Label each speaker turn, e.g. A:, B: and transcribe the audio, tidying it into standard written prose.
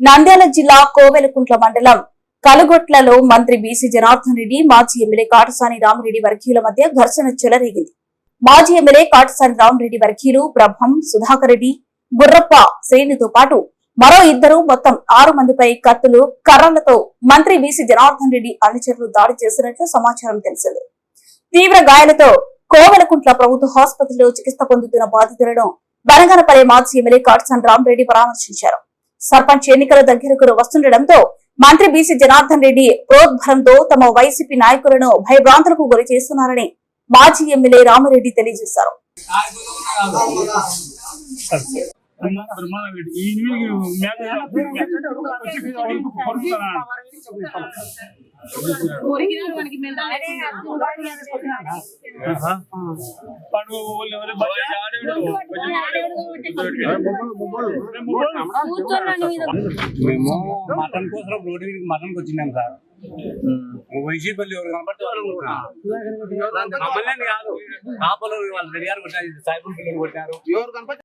A: నంద్యాల జిల్లా కోవెలకుంట్ల మండలం కలుగొట్లలో మంత్రి బీసీ జనార్దన్ రెడ్డి మాజీ ఎమ్మెల్యే కాటసాని రామిరెడ్డి వర్గీయుల మధ్య ఘర్షణ చెలరేగింది. మాజీ ఎమ్మెల్యే కాటసాని రామిరెడ్డి వర్గీయులు బ్రహ్మం సుధాకర్ రెడ్డి, గుర్రప్ప శ్రేణితో పాటు మరో ఇద్దరు మొత్తం 6 మందిపై కత్తులు, కర్రలతో మంత్రి బీసీ జనార్దన్ రెడ్డి అనుచరులు దాడి చేసినట్లు సమాచారం తెలిసింది. తీవ్ర గాయాలతో కోవెలకుంట్ల ప్రభుత్వ ఆసుపత్రిలో చికిత్స పొందుతున్న బాధితులను బనగానపల్లి మాజీ ఎమ్మెల్యే కాటసాని రామిరెడ్డి పరామర్శించారు. సర్పంచ్ ఎన్నికల దగ్గరకు వస్తుండటంతో మంత్రి బీసీ జనార్దన్ రెడ్డి ప్రోద్బలంతో తమ వైసీపీ నాయకులను భయభ్రాంతులకు గురి చేస్తున్నారని మాజీ ఎమ్మెల్యే రామిరెడ్డి తెలియజేశారు.
B: మేము మటన్ కోసం రోడ్డు మీద మటన్కి వచ్చినాం సార్. వైసీపీ ఎవరు కనబడితే మమ్మల్ని కాదు కాపలు వాళ్ళు రెడీ కొట్టారు, సాయిబుల్ పిల్లలు కొట్టారు.